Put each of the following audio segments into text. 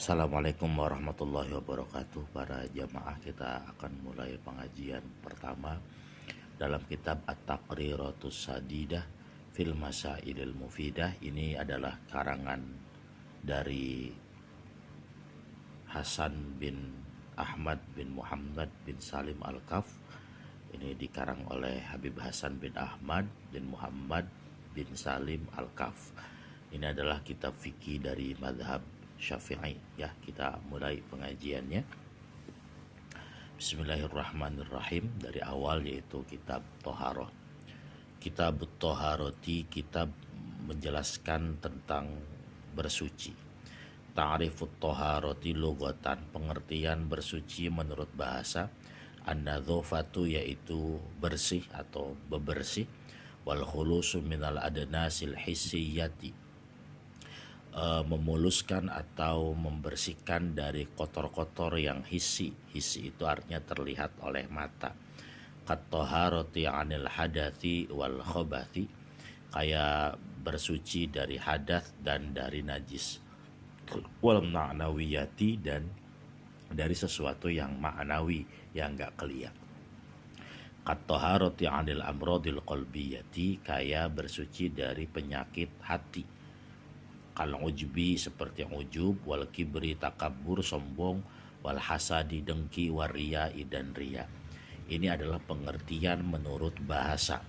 Assalamualaikum warahmatullahi wabarakatuh. Para jamaah, kita akan mulai pengajian pertama dalam kitab At-Taqriratus Sadidah fil Masailil Mufidah. Ini adalah karangan dari Hasan bin Ahmad bin Muhammad bin Salim Al-Kaf. Ini dikarang oleh Habib Hasan bin Ahmad bin Muhammad bin Salim Al-Kaf. Ini adalah kitab fikih dari madhab Syafi'i. Ya, kita mulai pengajiannya. Bismillahirrahmanirrahim. Dari awal, yaitu kitab Toharoh. Kitab Toharoti, kitab menjelaskan tentang bersuci. Ta'rifut Toharoti lugatan, pengertian bersuci menurut bahasa. An-nadzofatu, yaitu bersih atau bebersih. Wal khulusu minal adnasil hissiyati, memuluskan atau membersihkan dari kotor-kotor yang hissi. Hissi itu artinya terlihat oleh mata. Kat-toharoti anil hadathi wal khobathi, kayak bersuci dari hadas dan dari najis. Wal ma'nawiyati, dan dari sesuatu yang ma'nawi, yang gak kelihatan. Kat-toharoti anil amrodil qalbiyati, kayak bersuci dari penyakit hati. Kalau ujubi, seperti ujub, wal kibri takabur sombong, wal hasadi dengki, wariyai dan ria. Ini adalah pengertian menurut bahasa.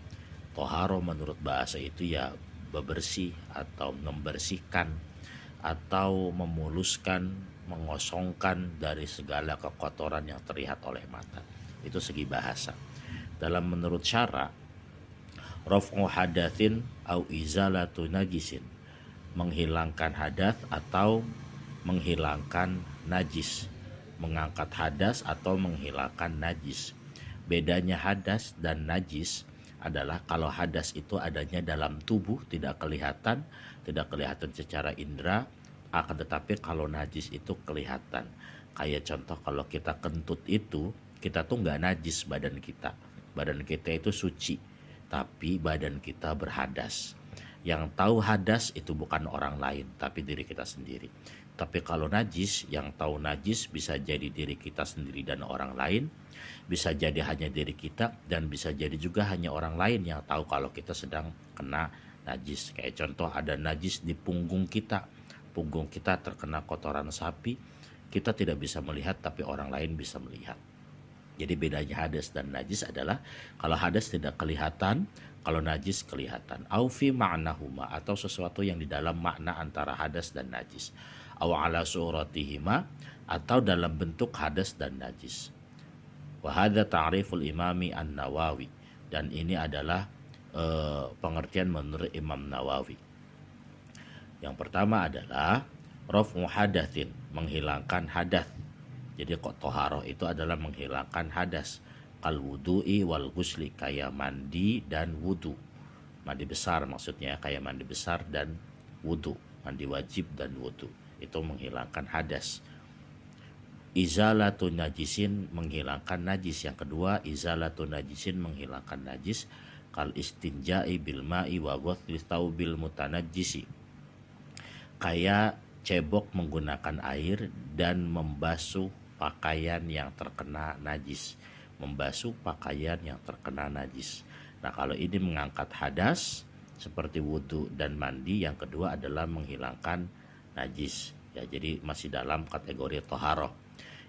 Toharo menurut bahasa itu ya bebersih atau membersihkan atau memuluskan, mengosongkan dari segala kekotoran yang terlihat oleh mata. Itu segi bahasa. Dalam menurut syara, raf'u hadatsin au izalatu najisin, menghilangkan hadas atau menghilangkan najis, mengangkat hadas atau menghilangkan najis. Bedanya hadas dan najis adalah kalau hadas itu adanya dalam tubuh, tidak kelihatan secara indera, akan tetapi kalau najis itu kelihatan. Kayak contoh, kalau kita kentut itu, kita tuh nggak najis badan kita itu suci, tapi badan kita berhadas. Yang tahu hadas itu bukan orang lain, tapi diri kita sendiri. Tapi kalau najis, yang tahu najis bisa jadi diri kita sendiri dan orang lain, bisa jadi hanya diri kita, dan bisa jadi juga hanya orang lain yang tahu kalau kita sedang kena najis. Kayak contoh, ada najis di punggung kita terkena kotoran sapi, kita tidak bisa melihat, tapi orang lain bisa melihat. Jadi bedanya hadas dan najis adalah kalau hadas tidak kelihatan, kalau najis kelihatan. Au fi ma'nahuma, atau sesuatu yang di dalam makna antara hadas dan najis. Au ala suratihima, atau dalam bentuk hadas dan najis. Wa hadza ta'riful imami an-Nawawi, dan ini adalah pengertian menurut Imam Nawawi. Yang pertama adalah raf'u hadatsin, menghilangkan hadas. Jadi toharoh itu adalah menghilangkan hadas. Kal wudu'i wal ghusli, kayak mandi dan wudu. Mandi besar maksudnya, kayak mandi besar dan wudu. Mandi wajib dan wudu, itu menghilangkan hadas. Izalatu najisin, menghilangkan najis. Yang kedua, izalatu najisin, menghilangkan najis. Kal istinja'i bil ma'i wa ghusli thawbil mutanajjisi, kayak cebok menggunakan air dan membasuh pakaian yang terkena najis. Nah, kalau ini mengangkat hadas seperti wudhu dan mandi. Yang kedua adalah menghilangkan najis. Ya, jadi masih dalam kategori toharoh.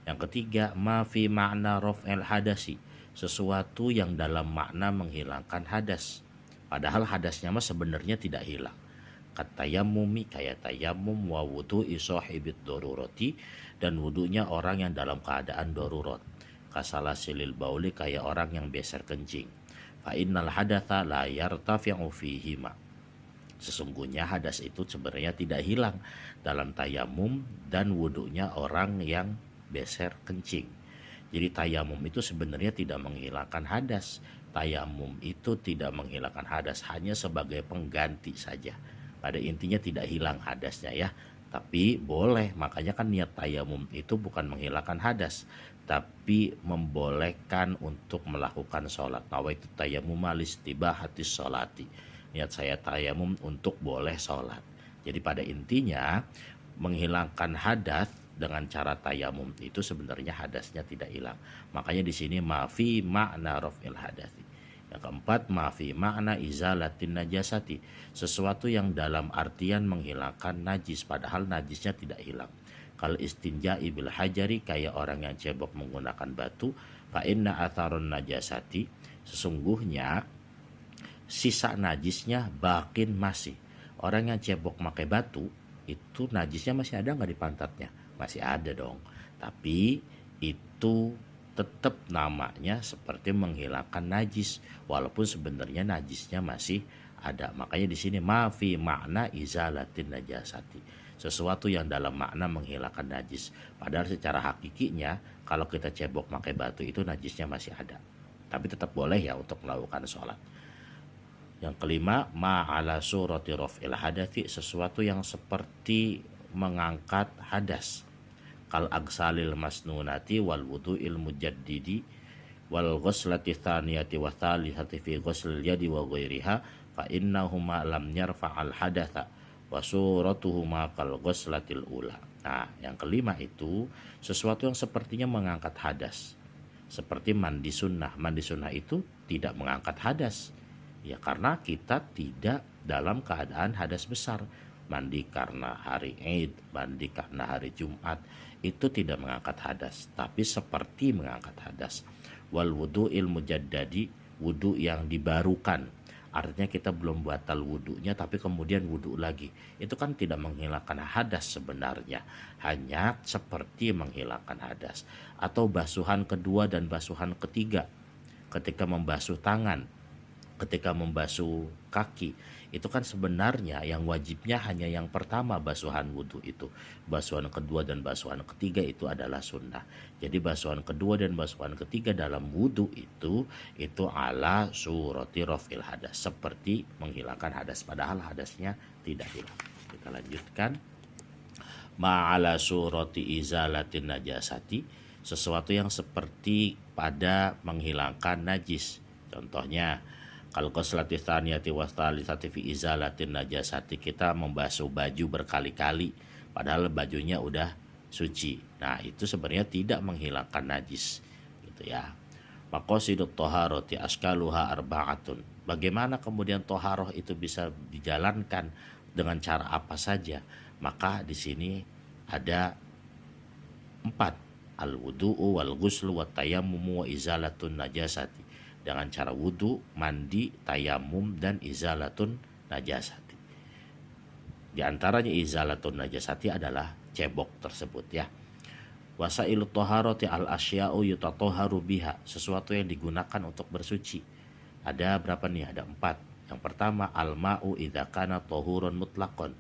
Yang ketiga, ma fi makna raf'il hadasi, sesuatu yang dalam makna menghilangkan hadas, padahal hadasnya mah sebenarnya tidak hilang. Katayamumi, kayak tayamum, wa wudu'i sahibid darurati, dan wudunya orang yang dalam keadaan darurat. Kasalasilil bauli, kayak orang yang beser kencing. Fa innal hadatha la yartafi'u fihima, sesungguhnya hadas itu sebenarnya tidak hilang dalam tayamum dan wudunya orang yang beser kencing. Jadi tayamum itu sebenarnya tidak menghilangkan hadas. Tayamum itu tidak menghilangkan hadas, hanya sebagai pengganti saja. Pada intinya tidak hilang hadasnya ya, tapi boleh. Makanya kan niat tayamum itu bukan menghilangkan hadas, tapi membolehkan untuk melakukan sholat. Nawaitu tayamum listibahatis sholati, niat saya tayamum untuk boleh sholat. Jadi pada intinya menghilangkan hadas dengan cara tayamum itu sebenarnya hadasnya tidak hilang. Makanya di sini mafi makna raf'il hadasi. Yang keempat, mafi makna izalatin najasati, sesuatu yang dalam artian menghilangkan najis padahal najisnya tidak hilang. Kal istinja'i bil hajari, kayak orang yang cebok menggunakan batu, fa inna atharun najasati, sesungguhnya sisa najisnya bakin masih. Orang yang cebok pakai batu itu najisnya masih ada nggak di pantatnya? Masih ada dong. Tapi itu tetap namanya seperti menghilangkan najis walaupun sebenarnya najisnya masih ada. Makanya di sini mafi makna izalatin najasati, sesuatu yang dalam makna menghilangkan najis. Padahal secara hakikinya kalau kita cebok pakai batu itu najisnya masih ada. Tapi tetap boleh ya untuk melakukan sholat. Yang kelima, ma'ala surati raf'il hadathi, sesuatu yang seperti mengangkat hadas. Kal agsalil masnunati wal wudu'il mujaddidi wal ghuslati thaniyati wa thalithati fi ghuslil yadi wa ghairiha fa innahuma lam yarfa'al hadatha wa suratuhuma kal ghuslatil ula. Nah, yang kelima itu sesuatu yang sepertinya mengangkat hadas. Seperti mandi sunnah. Mandi sunnah itu tidak mengangkat hadas. Ya karena kita tidak dalam keadaan hadas besar. Mandi karena hari Id, mandi karena hari Jumat, itu tidak mengangkat hadas, tapi seperti mengangkat hadas. Wal wudu'il mujaddadi, wudu yang dibarukan. Artinya kita belum batal wudunya tapi kemudian wudu lagi. Itu kan tidak menghilangkan hadas sebenarnya, hanya seperti menghilangkan hadas. Atau basuhan kedua dan basuhan ketiga ketika membasuh tangan, ketika membasuh kaki, itu kan sebenarnya yang wajibnya hanya yang pertama basuhan wudhu itu. Basuhan kedua dan basuhan ketiga itu adalah sunnah. Jadi basuhan kedua dan basuhan ketiga dalam wudhu itu ala surati raf'il hadas, seperti menghilangkan hadas padahal hadasnya tidak hilang. Kita lanjutkan. Ma'ala surati izalatin najasati, sesuatu yang seperti pada menghilangkan najis. Contohnya kalau ghuslati tsaniyati wa tsalitsati fi izalatin najasati, kita membasuh baju berkali-kali padahal bajunya udah suci. Nah, itu sebenarnya tidak menghilangkan najis gitu ya. Maqasidut thaharati askaluha arba'atun. Bagaimana kemudian toharoh itu bisa dijalankan dengan cara apa saja? Maka di sini ada 4, al-wudu'u wal ghuslu wat tayammumu wa izalatun najasati. Dengan cara wudu, mandi, tayamum, dan izalatun najasati. Di antaranya izalatun najasati adalah cebok tersebut ya. Wasailut toharoti al asya'u yutatoharu biha, sesuatu yang digunakan untuk bersuci. Ada berapa nih? Ada 4. Yang pertama, al-ma'u idza kana tohurun mutlaqon.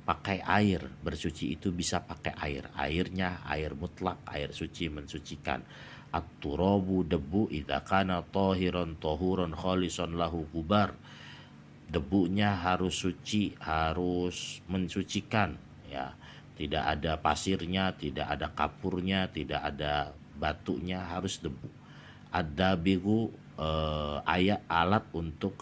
Pakai air, bersuci itu bisa pakai air. Airnya air mutlak, air suci, mensucikan. At-turabu, debu, idza kana tahiran tahuran khalisan lahu gubar. Debunya harus suci, harus mensucikan ya. Tidak ada pasirnya, tidak ada kapurnya, tidak ada batunya, harus debu. Ada bigu alat untuk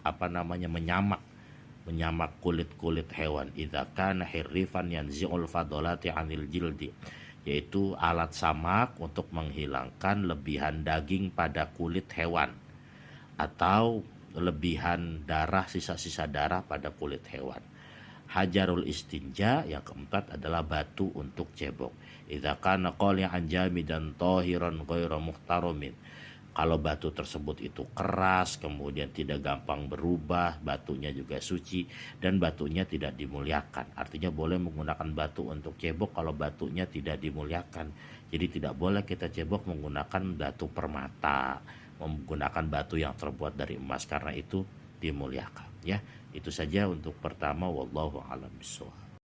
menyamak kulit-kulit hewan. Idza kana hirrifan yanzi'ul fadolati 'anil jildi, yaitu alat samak untuk menghilangkan lebihan daging pada kulit hewan atau lebihan darah, sisa-sisa darah pada kulit hewan. Hajarul istinja, yang keempat adalah batu untuk cebok. Idza kana qali'an jamidan tahiran ghairu muhtaromin. Kalau batu tersebut itu keras, kemudian tidak gampang berubah, batunya juga suci, dan batunya tidak dimuliakan. Artinya boleh menggunakan batu untuk cebok kalau batunya tidak dimuliakan. Jadi tidak boleh kita cebok menggunakan batu permata, menggunakan batu yang terbuat dari emas, karena itu dimuliakan. Ya, itu saja untuk pertama. Wallahu a'lam bishawab.